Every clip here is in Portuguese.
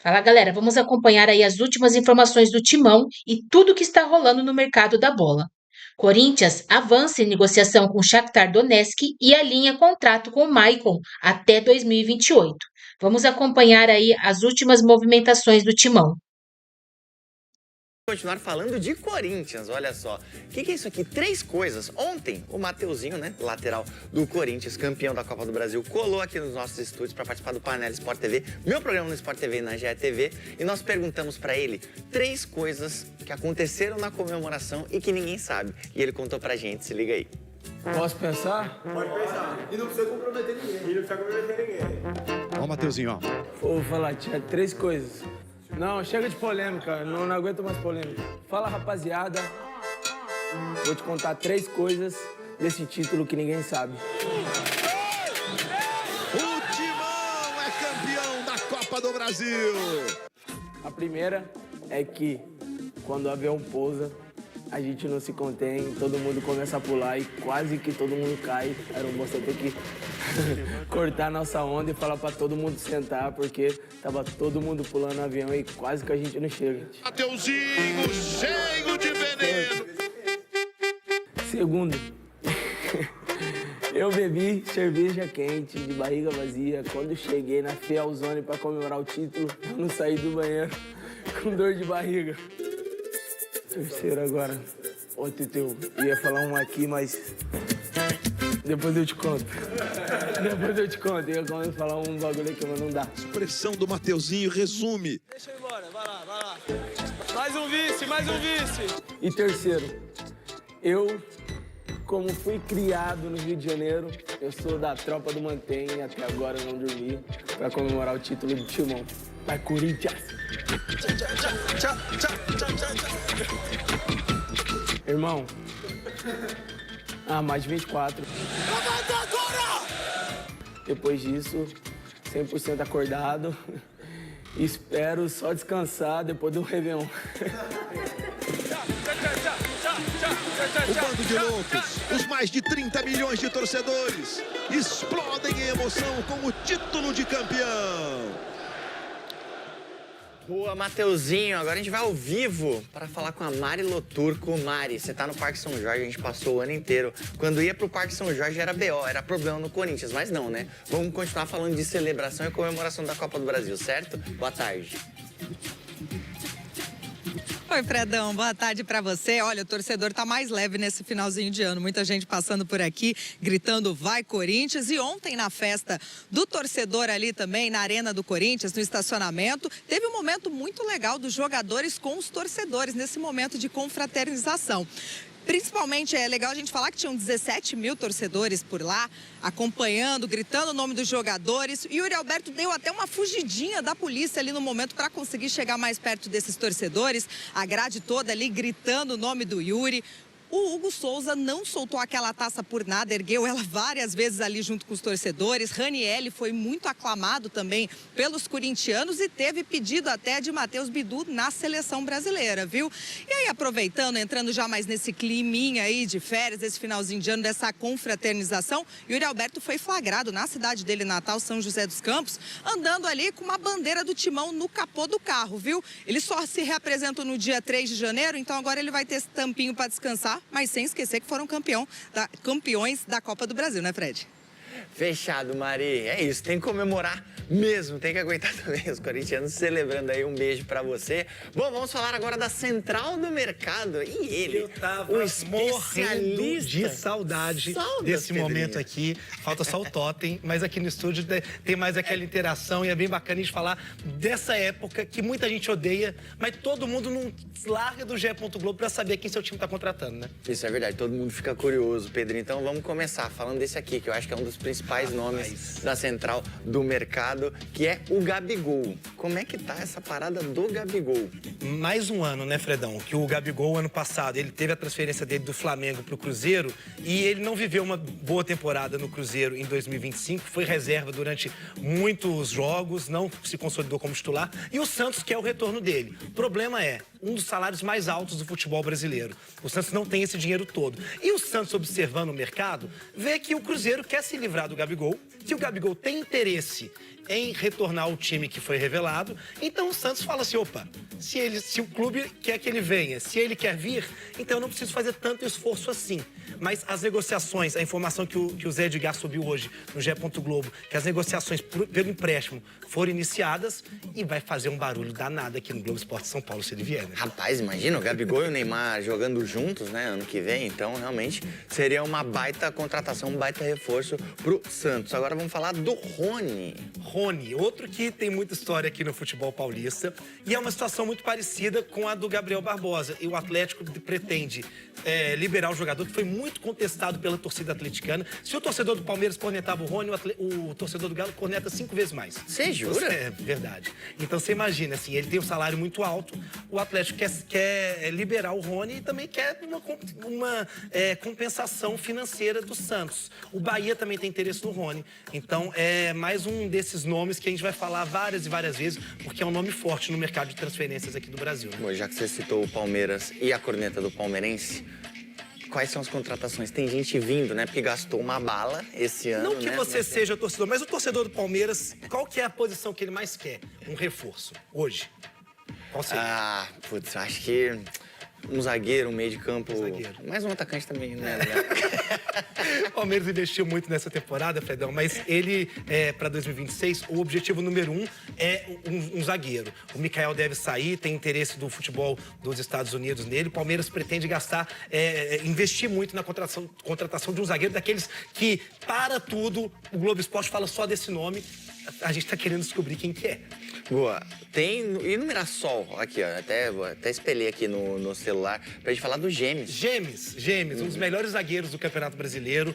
Fala galera, vamos acompanhar aí as últimas informações do Timão e tudo que está rolando no mercado da bola. Corinthians avança em negociação com Shakhtar Donetsk e alinha contrato com o Maicon até 2028. Vamos acompanhar aí as últimas movimentações do Timão. Continuar falando de Corinthians, olha só. O que é isso aqui? 3 coisas. Ontem, o Mateuzinho, né, lateral do Corinthians, campeão da Copa do Brasil, colou aqui nos nossos estúdios para participar do Panela Sport TV, meu programa no Sport TV e na GE TV, e nós perguntamos para ele 3 coisas que aconteceram na comemoração e que ninguém sabe. E ele contou pra gente, se liga aí. Posso pensar? Pode pensar. E não precisa comprometer ninguém. Ó o Mateuzinho, ó. Vou falar, tinha 3 coisas. Não, chega de polêmica, não aguento mais polêmica. Fala, rapaziada. Vou te contar 3 coisas desse título que ninguém sabe. O Timão é campeão da Copa do Brasil. A primeira é que quando o avião pousa, a gente não se contém, todo mundo começa a pular e quase que todo mundo cai. Era um moço ter que cortar nossa onda e falar pra todo mundo sentar, porque tava todo mundo pulando no avião e quase que a gente não chega. Mateuzinho cheio de veneno. Segundo, eu bebi cerveja quente, de barriga vazia. Quando cheguei na Fielzone pra comemorar o título, eu não saí do banheiro com dor de barriga. Terceiro agora. Ô, Teteu, ia falar um aqui, mas depois eu te conto. Depois eu te conto. Eu ia falar um bagulho aqui, mas não dá. A expressão do Mateuzinho resume. Deixa eu ir embora, vai lá. Mais um vice. E terceiro, eu, como fui criado no Rio de Janeiro, eu sou da tropa do Mantém e até agora eu não dormi pra comemorar o título do Timão. Vai, Corinthians! Tchau. Irmão, mais de 24. Levanta agora! Depois disso, 100% acordado. Espero só descansar depois do Réveillon. O bando de loucos, os mais de 30 milhões de torcedores, explodem em emoção com o título de campeão. Boa, Mateuzinho. Agora a gente vai ao vivo para falar com a Mari Loturco. Mari, você tá no Parque São Jorge, a gente passou o ano inteiro. Quando ia pro Parque São Jorge era BO, era problema no Corinthians, mas não, né? Vamos continuar falando de celebração e comemoração da Copa do Brasil, certo? Boa tarde. Oi, Fredão, boa tarde pra você. Olha, o torcedor tá mais leve nesse finalzinho de ano. Muita gente passando por aqui, gritando vai Corinthians. E ontem na festa do torcedor ali também, na Arena do Corinthians, no estacionamento, teve um momento muito legal dos jogadores com os torcedores, nesse momento de confraternização. Principalmente é legal a gente falar que tinham 17 mil torcedores por lá, acompanhando, gritando o nome dos jogadores. E o Yuri Alberto deu até uma fugidinha da polícia ali no momento para conseguir chegar mais perto desses torcedores. A grade toda ali gritando o nome do Yuri. O Hugo Souza não soltou aquela taça por nada, ergueu ela várias vezes ali junto com os torcedores. Ranieri foi muito aclamado também pelos corintianos e teve pedido até de Matheus Bidu na seleção brasileira, viu? E aí, aproveitando, entrando já mais nesse climinha aí de férias, esse finalzinho de ano, dessa confraternização, Yuri Alberto foi flagrado na cidade dele natal, São José dos Campos, andando ali com uma bandeira do Timão no capô do carro, viu? Ele só se reapresentou no dia 3 de janeiro, então agora ele vai ter esse tampinho para descansar, mas sem esquecer que foram campeões da Copa do Brasil, né, Fred? Fechado, Mari. É isso, tem que comemorar mesmo, tem que aguentar também os corintianos celebrando aí. Um beijo pra você. Bom, vamos falar agora da Central do Mercado. E ele, Eu tava o especialista morrendo de saudade desse momento aqui. Falta só o totem, mas aqui no estúdio tem mais aquela interação e é bem bacana a gente falar dessa época que muita gente odeia, mas todo mundo não larga do GE. Globo pra saber quem seu time tá contratando, né? Isso é verdade, todo mundo fica curioso, Pedro. Então vamos começar falando desse aqui, que eu acho que é um dos principais nomes da Central do Mercado, que é o Gabigol. Como é que tá essa parada do Gabigol? Mais um ano, né, Fredão? Que o Gabigol, ano passado, ele teve a transferência dele do Flamengo pro Cruzeiro e ele não viveu uma boa temporada no Cruzeiro em 2025, foi reserva durante muitos jogos, não se consolidou como titular, e o Santos quer o retorno dele. O problema é, um dos salários mais altos do futebol brasileiro. O Santos não tem esse dinheiro todo. E o Santos, observando o mercado, vê que o Cruzeiro quer se livrar do Gabigol, Se o Gabigol tem interesse em retornar ao time que foi revelado, então o Santos fala assim, opa, se o clube quer que ele venha, se ele quer vir, então eu não preciso fazer tanto esforço assim. Mas as negociações, a informação que o Zé Edgar subiu hoje no GE. Globo, que as negociações pelo empréstimo foram iniciadas e vai fazer um barulho danado aqui no Globo Esporte São Paulo se ele vier, né? Rapaz, imagina o Gabigol e o Neymar jogando juntos, né, ano que vem. Então, realmente, seria uma baita contratação, um baita reforço pro Santos. Agora vamos falar do Rony. Rony, outro que tem muita história aqui no futebol paulista e é uma situação muito parecida com a do Gabriel Barbosa. E o Atlético pretende liberar o jogador, que foi muito contestado pela torcida atleticana. Se o torcedor do Palmeiras cornetava o Rony, o torcedor do Galo corneta 5 vezes mais. Você jura? É verdade. Então você imagina, assim, ele tem um salário muito alto, o Atlético quer liberar o Rony e também quer uma compensação financeira do Santos. O Bahia também tem interesse no Rony. Então é mais um desses nomes que a gente vai falar várias e várias vezes, porque é um nome forte no mercado de transferências aqui do Brasil. Né? Bom, já que você citou o Palmeiras e a corneta do palmeirense, quais são as contratações? Tem gente vindo, né? Porque gastou uma bala esse ano, Não que você seja torcedor, mas o torcedor do Palmeiras, qual que é a posição que ele mais quer? Um reforço, hoje. Qual seria? Ah, putz, acho que um zagueiro, um meio de campo. Zagueiro. Mais um atacante também, né? O Palmeiras investiu muito nessa temporada, Fredão, mas ele, para 2026, o objetivo número 1 é um zagueiro. O Mikael deve sair, tem interesse do futebol dos Estados Unidos nele. O Palmeiras pretende investir muito na contratação de um zagueiro, daqueles que, para tudo, o Globo Esporte fala só desse nome. A gente está querendo descobrir quem que é. Boa. Tem. E no Mirassol, aqui, ó. Até espelhei aqui no celular pra gente falar do Gêmeos. Gêmeos, um dos melhores zagueiros do Campeonato Brasileiro,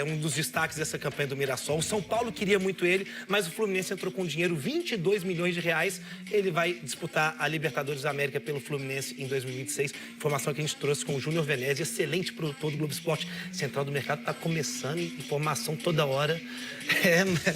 um dos destaques dessa campanha do Mirassol. O São Paulo queria muito ele, mas o Fluminense entrou com dinheiro, 22 milhões de reais. Ele vai disputar a Libertadores da América pelo Fluminense em 2026. Informação que a gente trouxe com o Júnior Venezi, excelente produtor do Globo Esporte. Central do Mercado tá começando, informação toda hora.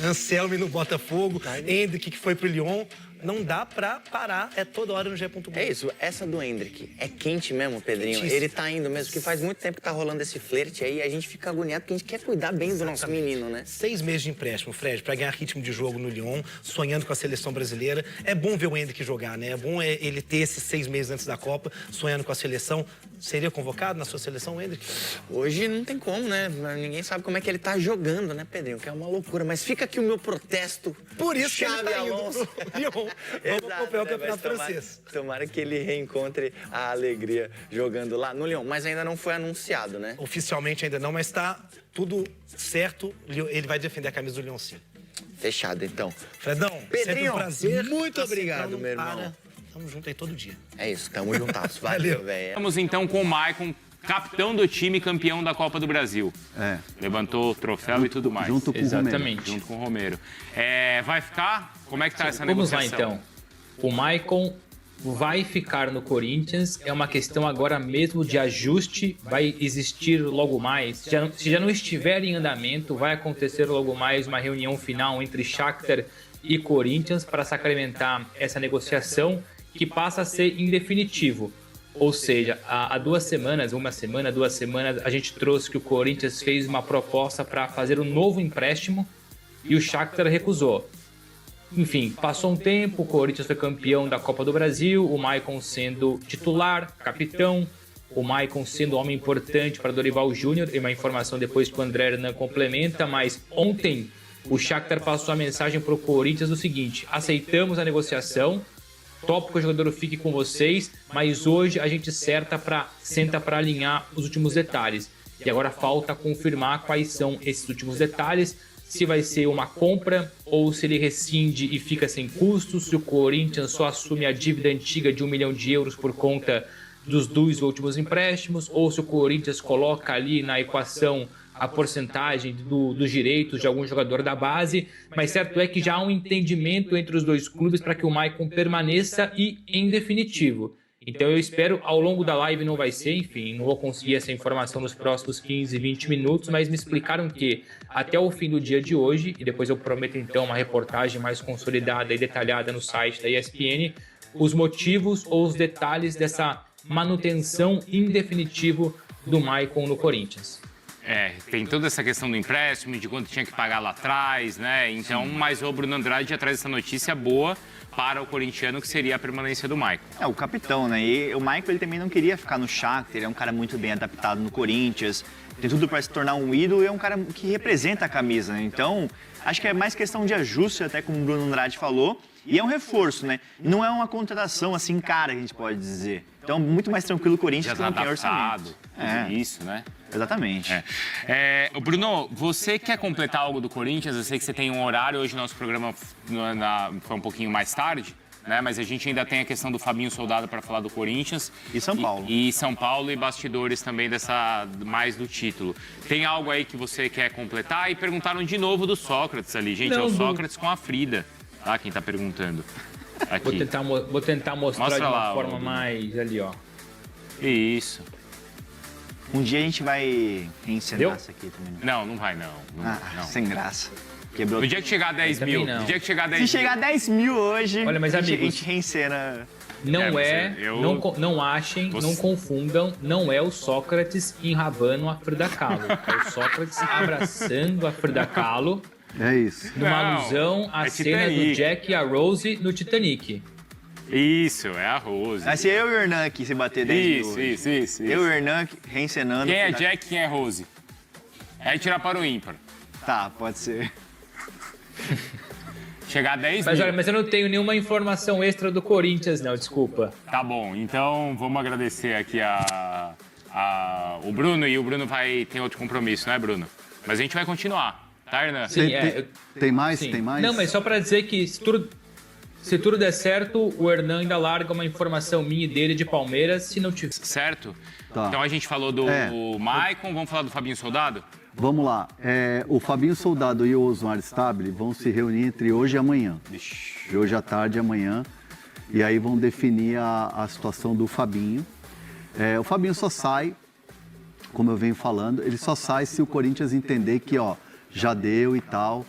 Anselmi no Botafogo, Hendrick que foi pro Lyon. Não dá pra parar, toda hora no GE. É isso, essa do Hendrick é quente mesmo, Pedrinho. Quentíssimo. Ele tá indo mesmo, porque faz muito tempo que tá rolando esse flerte aí e a gente fica agoniado porque a gente quer cuidar bem do nosso menino, né? 6 meses de empréstimo, Fred, pra ganhar ritmo de jogo no Lyon, sonhando com a seleção brasileira. É bom ver o Hendrick jogar, né? É bom ele ter esses 6 meses antes da Copa, sonhando com a seleção. Seria convocado na sua seleção, Hendrick? Hoje não tem como, né? Ninguém sabe como é que ele tá jogando, né, Pedrinho? Que é uma loucura. Mas fica aqui o meu protesto. Por isso que ele Xabi tá indo Alonso. pro Lyon. Vamos acompanhar o Campeonato Francês. Tomara que ele reencontre a alegria jogando lá no Lyon. Mas ainda não foi anunciado, né? Oficialmente ainda não, mas tá tudo certo. Ele vai defender a camisa do Lyon, sim. Fechado, então. Fredão, Pedrinho, sempre um prazer. muito obrigado, meu irmão. Tamo junto aí todo dia. É isso, tamo juntasso. Valeu, velho. Vamos então com o Maicon, capitão do time, campeão da Copa do Brasil. Levantou o troféu e tudo mais. Junto com o Romero. Junto com o Romero. Vai ficar? Como é que tá essa Vamos negociação? lá, então. O Maicon vai ficar no Corinthians, é uma questão agora mesmo de ajuste, vai existir logo mais. Se já não estiver em andamento, vai acontecer logo mais uma reunião final entre Shakhtar e Corinthians para sacramentar essa negociação que passa a ser em definitivo. Ou seja, há 2 semanas, 2 semanas, a gente trouxe que o Corinthians fez uma proposta para fazer um novo empréstimo e o Shakhtar recusou. Enfim, passou um tempo, o Corinthians foi campeão da Copa do Brasil, o Maicon sendo titular, capitão, o Maicon sendo homem importante para Dorival Júnior, e uma informação depois que o André Hernan complementa, mas ontem o Shakhtar passou a mensagem para o Corinthians do seguinte: aceitamos a negociação, topo que o jogador fique com vocês, mas hoje a gente senta para alinhar os últimos detalhes. E agora falta confirmar quais são esses últimos detalhes, se vai ser uma compra ou se ele rescinde e fica sem custos, se o Corinthians só assume a dívida antiga de 1 milhão de euros por conta dos 2 últimos empréstimos, ou se o Corinthians coloca ali na equação a porcentagem dos direitos de algum jogador da base, mas certo é que já há um entendimento entre os 2 clubes para que o Maicon permaneça e em definitivo. Então eu espero, ao longo da live não vai ser, enfim, não vou conseguir essa informação nos próximos 15, 20 minutos, mas me explicaram que até o fim do dia de hoje, e depois eu prometo então uma reportagem mais consolidada e detalhada no site da ESPN, os motivos ou os detalhes dessa manutenção em definitivo do Maicon no Corinthians. Tem toda essa questão do empréstimo, de quanto tinha que pagar lá atrás, né? Então, mas o Bruno Andrade já traz essa notícia boa para o corintiano, que seria a permanência do Maicon. O capitão, né? E o Maicon, ele também não queria ficar no Shakhtar, ele é um cara muito bem adaptado no Corinthians, tem tudo para se tornar um ídolo e é um cara que representa a camisa, né? Então, acho que é mais questão de ajuste, até como o Bruno Andrade falou, e é um reforço, né? Não é uma contratação assim cara, que a gente pode dizer. Então, muito mais tranquilo o Corinthians, que não tem orçamento. Isso, né? Exatamente. Bruno, você quer completar algo do Corinthians? Eu sei que você tem um horário, hoje nosso programa foi um pouquinho mais tarde, né? Mas a gente ainda tem a questão do Fabinho Soldado para falar do Corinthians. E São Paulo. E São Paulo e bastidores também mais do título. Tem algo aí que você quer completar? E perguntaram de novo do Sócrates ali. Gente, é o Sócrates com a Frida, tá? Quem tá perguntando. Aqui. Vou tentar mostrar Mostra de uma lá, forma mais ali, ó. Isso. Um dia a gente vai encenar isso aqui também. Não vai não. Não. Sem graça. Quebrou. No dia que chegar a 10 mil. No dia que chegar a 10 Se chegar a 10 mil hoje, olha, mas, a gente amigos, reencena. Não achem, não confundam, não é o Sócrates enrabando a Frida Kahlo. É o Sócrates abraçando a Frida Kahlo. É isso. Numa alusão à cena do Jack e a Rose no Titanic. Isso, é a Rose. Vai ser eu e o Hernan aqui se bater 10 mil. Isso. Eu e o Hernan reencenando. Quem é Jack e quem é Rose? É tirar para o ímpar. Tá, pode ser. Chegar a 10 mas, mil. Olha, mas eu não tenho nenhuma informação extra do Corinthians, não, desculpa. Tá bom, então vamos agradecer aqui o Bruno, e o Bruno tem outro compromisso, né, Bruno? Mas a gente vai continuar, tá, Hernan? Sim, tem mais? Sim. Tem mais? Não, mas só para dizer que se tudo der certo, o Hernan ainda larga uma informação minha e dele de Palmeiras, se não tiver. Certo? Tá. Então a gente falou do Maicon, vamos falar do Fabinho Soldado? Vamos lá. O Fabinho Soldado e o Osmar Stabile vão se reunir entre hoje e amanhã. Hoje à tarde e amanhã. E aí vão definir a situação do Fabinho. O Fabinho só sai, como eu venho falando, ele só sai se o Corinthians entender que, já deu e tal.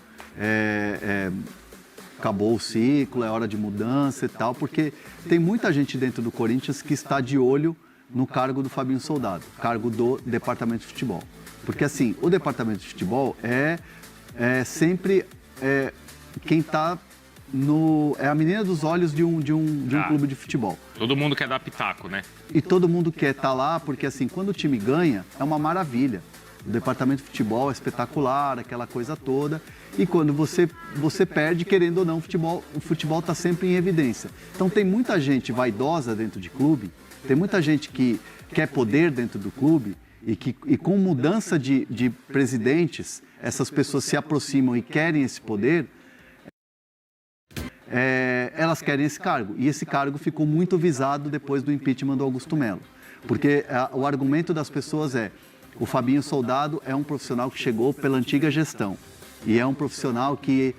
Acabou o ciclo, é hora de mudança e tal, porque tem muita gente dentro do Corinthians que está de olho no cargo do Fabinho Soldado, cargo do Departamento de Futebol. Porque assim, o Departamento de Futebol é sempre quem está é a menina dos olhos de um clube de futebol. Todo mundo quer dar pitaco, né? E todo mundo quer estar lá, porque assim, quando o time ganha, é uma maravilha. O Departamento de Futebol é espetacular, aquela coisa toda. E quando você perde, querendo ou não, o futebol está sempre em evidência. Então tem muita gente vaidosa dentro de clube, tem muita gente que quer poder dentro do clube e com mudança de presidentes, essas pessoas se aproximam e querem esse poder, elas querem esse cargo. E esse cargo ficou muito visado depois do impeachment do Augusto Melo. Porque o argumento das pessoas o Fabinho Soldado é um profissional que chegou pela antiga gestão. E é um profissional que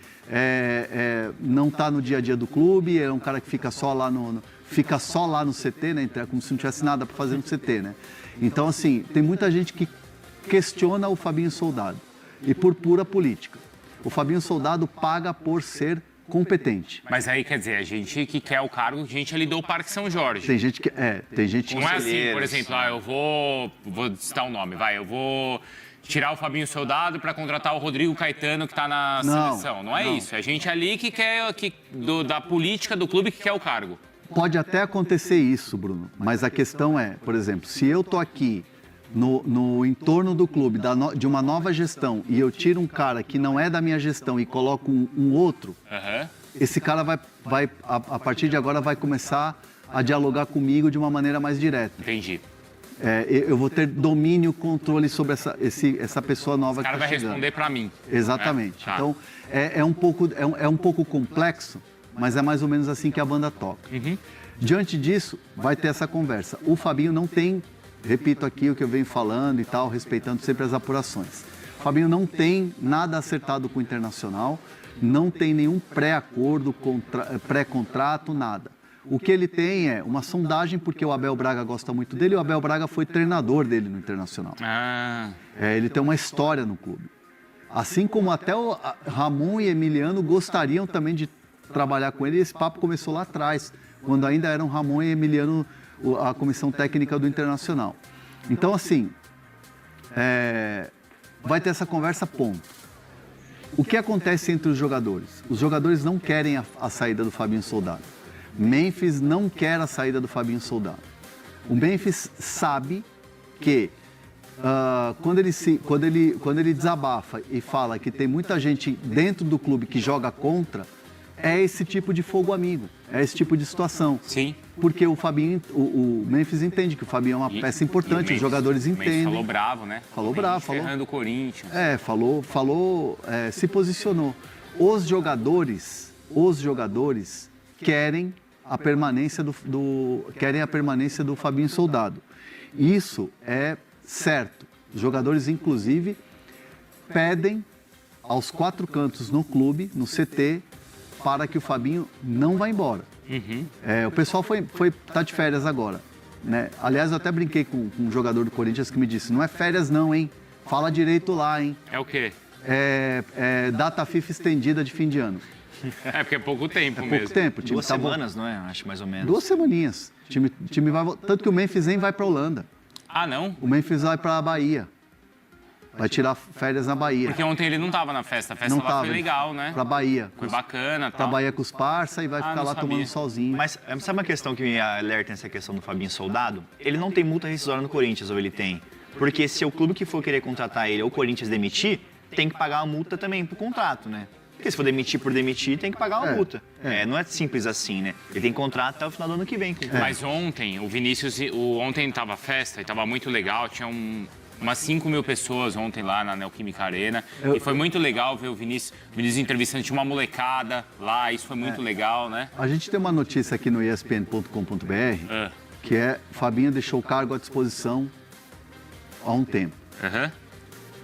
não está no dia a dia do clube, é um cara que fica só lá no CT, né? Como se não tivesse nada para fazer no CT, né? Então, assim, tem muita gente que questiona o Fabinho Soldado. E por pura política. O Fabinho Soldado paga por ser competente. Mas aí, quer dizer, a gente que quer o cargo, gente ali do Parque São Jorge. Tem gente que... tem gente que... Não é assim, por exemplo, eu vou citar um nome, eu vou tirar o Fabinho Soldado para contratar o Rodrigo Caetano, que está na seleção. Não é isso. É gente ali que quer, da política do clube, que quer o cargo. Pode até acontecer isso, Bruno, mas a questão por exemplo, se eu tô aqui no entorno do clube, de uma nova gestão, e eu tiro um cara que não é da minha gestão e coloco um outro, esse cara vai, a partir de agora, vai começar a dialogar comigo de uma maneira mais direta. Entendi. Eu vou ter domínio, controle sobre essa pessoa nova que está chegando. O cara vai responder para mim. Exatamente. Tá. Então, é um pouco complexo, mas é mais ou menos assim que a banda toca. Uhum. Diante disso, vai ter essa conversa. O Fabinho não tem, repito aqui o que eu venho falando e tal, respeitando sempre as apurações. O Fabinho não tem nada acertado com o Internacional, não tem nenhum pré-acordo, pré-contrato, nada. O que ele tem é uma sondagem, porque o Abel Braga gosta muito dele, e o Abel Braga foi treinador dele no Internacional. Ele tem uma história no clube. Assim como até o Ramon e Emiliano gostariam também de trabalhar com ele, e esse papo começou lá atrás, quando ainda eram Ramon e Emiliano a comissão técnica do Internacional. Então, assim, vai ter essa conversa, ponto. O que acontece entre os jogadores? Os jogadores não querem a saída do Fabinho Soldado. Memphis não quer a saída do Fabinho Soldado. O Memphis sabe que quando ele desabafa e fala que tem muita gente dentro do clube que joga contra, é esse tipo de fogo amigo, é esse tipo de situação. Sim. Porque o Fabinho, o Memphis entende que o Fabinho é uma peça importante, os jogadores entendem. Falou bravo, né? Falou bravo, falou. Ferrando o Corinthians. Se posicionou. Os jogadores querem a permanência do Fabinho Soldado. Isso é certo. Os jogadores, inclusive, pedem aos 4 cantos no clube, no CT, para que o Fabinho não vá embora. Uhum. O pessoal tá de férias agora, né? Aliás, eu até brinquei com um jogador do Corinthians que me disse, não é férias não, hein? Fala direito lá, hein? É o quê? Data FIFA estendida de fim de ano. É porque é pouco tempo mesmo. Pouco tempo. 2 semanas, não é? Acho mais ou menos. 2 semaninhas. O time vai... Tanto que o Memphis nem vai para Holanda. Ah, não? O Memphis vai para a Bahia. Vai tirar férias na Bahia. Porque ontem ele não estava na festa. A festa lá foi legal, né? Pra Bahia. Foi bacana. Pra Bahia com os parça e vai ficar lá tomando solzinho. Mas sabe uma questão que me alerta nessa questão do Fabinho Soldado? Ele não tem multa rescisória no Corinthians, ou ele tem? Porque se o clube que for querer contratar ele ou o Corinthians demitir, tem que pagar uma multa também pro contrato, né? Porque se for demitir por demitir, tem que pagar uma multa. Não é simples assim, né? Ele tem contrato até o final do ano que vem. Mas ontem, o Vinícius... Ontem tava festa e tava muito legal. Tinha umas 5 mil pessoas ontem lá na Neoquímica Arena. E foi muito legal ver o Vinícius entrevistando. Tinha uma molecada lá, isso foi muito legal, né? A gente tem uma notícia aqui no espn.com.br que Fabinho deixou o cargo à disposição há um tempo.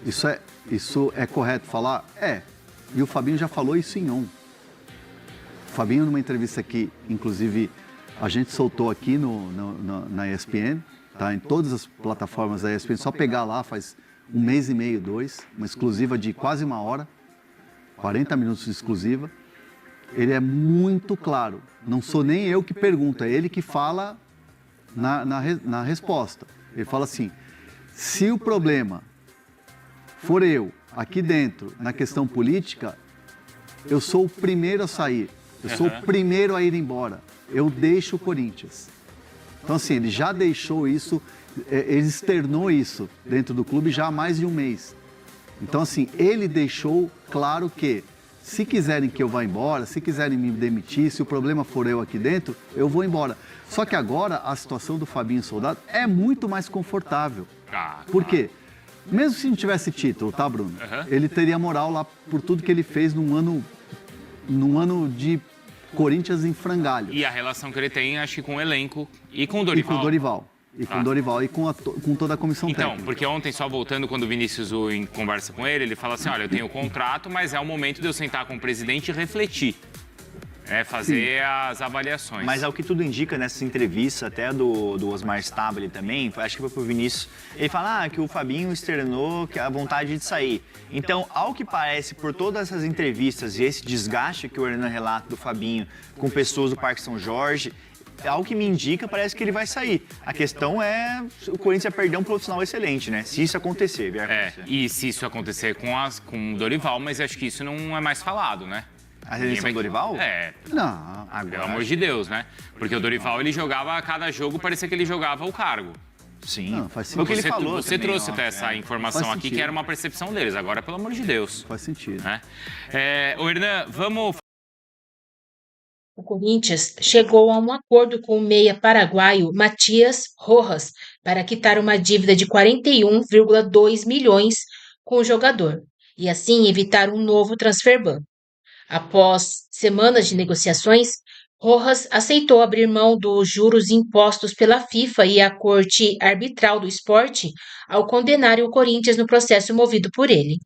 Isso é correto falar? E o Fabinho já falou isso em on. O Fabinho, numa entrevista que, inclusive, a gente soltou aqui na ESPN, tá? Em todas as plataformas da ESPN, só pegar lá, faz 1 mês e meio, 2, uma exclusiva de quase 1 hora, 40 minutos de exclusiva. Ele é muito claro. Não sou nem eu que pergunto, é ele que fala na resposta. Ele fala assim, se o problema for eu, aqui dentro, na questão política, eu sou o primeiro a sair, eu sou o primeiro a ir embora, eu deixo o Corinthians. Então, assim, ele já deixou isso, ele externou isso dentro do clube já há mais de 1 mês. Então, assim, ele deixou claro que, se quiserem que eu vá embora, se quiserem me demitir, se o problema for eu aqui dentro, eu vou embora. Só que agora a situação do Fabinho Soldado é muito mais confortável. Por quê? Mesmo se não tivesse título, tá, Bruno? Ele teria moral lá por tudo que ele fez num ano de Corinthians em frangalhos. E a relação que ele tem, acho que com o elenco e com o Dorival. E com toda a comissão técnica. Então, porque ontem, só voltando, quando o Vinícius conversa com ele fala assim, olha, eu tenho contrato, mas é o momento de eu sentar com o presidente e refletir. Fazer as avaliações. Mas ao que tudo indica nessa entrevista, até do Osmar Stabile também, acho que foi pro Vinícius, ele fala que o Fabinho externou a vontade de sair. Então, ao que parece, por todas essas entrevistas e esse desgaste que o Hernan relata do Fabinho com pessoas do Parque São Jorge, ao que me indica, parece que ele vai sair. A questão é o Corinthians vai perder um profissional excelente, né? Se isso acontecer, e se isso acontecer com o Dorival, mas acho que isso não é mais falado, né? A eleição do Dorival? Não. Pelo amor de Deus, né? Porque o Dorival, ele jogava a cada jogo, parecia que ele jogava o cargo. Sim. Não, faz sentido. Foi o que ele falou Você também, trouxe até essa informação aqui, que era uma percepção deles. Agora, pelo amor de Deus. Faz sentido. Né? Hernan, vamos... O Corinthians chegou a um acordo com o meia paraguaio Matias Rojas para quitar uma dívida de 41,2 milhões com o jogador e assim evitar um novo transfer ban. Após semanas de negociações, Rojas aceitou abrir mão dos juros impostos pela FIFA e a Corte Arbitral do Esporte ao condenarem o Corinthians no processo movido por ele.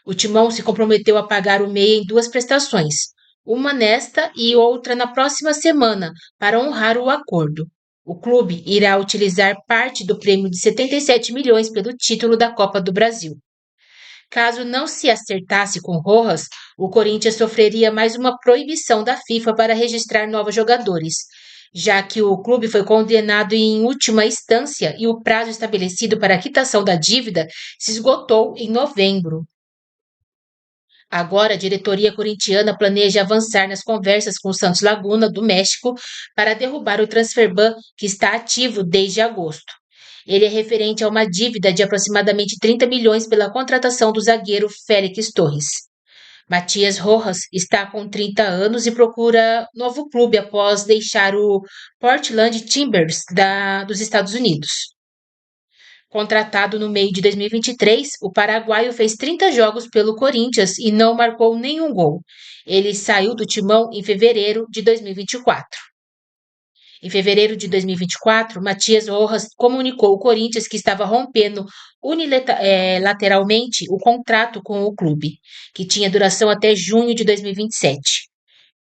O Timão se comprometeu a pagar o meia em 2 prestações, uma nesta e outra na próxima semana, para honrar o acordo. O clube irá utilizar parte do prêmio de 77 milhões pelo título da Copa do Brasil. Caso não se acertasse com Rojas, o Corinthians sofreria mais uma proibição da FIFA para registrar novos jogadores. já que o clube foi condenado em última instância e o prazo estabelecido para a quitação da dívida se esgotou em novembro. Agora, a diretoria corintiana planeja avançar nas conversas com o Santos Laguna, do México, para derrubar o transfer ban que está ativo desde agosto. Ele é referente a uma dívida de aproximadamente 30 milhões pela contratação do zagueiro Félix Torres. Matias Rojas está com 30 anos e procura novo clube após deixar o Portland Timbers dos Estados Unidos. Contratado no meio de 2023, o paraguaio fez 30 jogos pelo Corinthians e não marcou nenhum gol. Ele saiu do timão em fevereiro de 2024. Em fevereiro de 2024, Matias Rojas comunicou ao Corinthians que estava rompendo unilateralmente o contrato com o clube, que tinha duração até junho de 2027.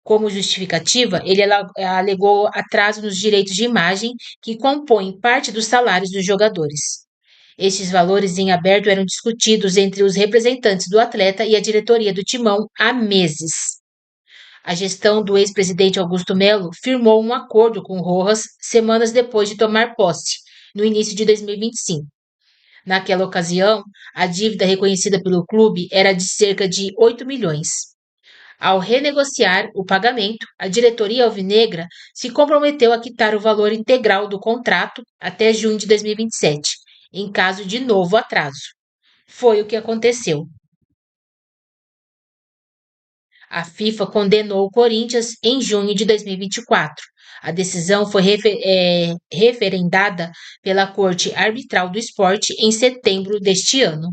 Como justificativa, ele alegou atraso nos direitos de imagem que compõem parte dos salários dos jogadores. Estes valores em aberto eram discutidos entre os representantes do atleta e a diretoria do Timão há meses. A gestão do ex-presidente Augusto Melo firmou um acordo com Rojas semanas depois de tomar posse, no início de 2025. Naquela ocasião, a dívida reconhecida pelo clube era de cerca de 8 milhões. Ao renegociar o pagamento, a diretoria alvinegra se comprometeu a quitar o valor integral do contrato até junho de 2027, em caso de novo atraso. Foi o que aconteceu. A FIFA condenou o Corinthians em junho de 2024. A decisão foi referendada pela Corte Arbitral do Esporte em setembro deste ano.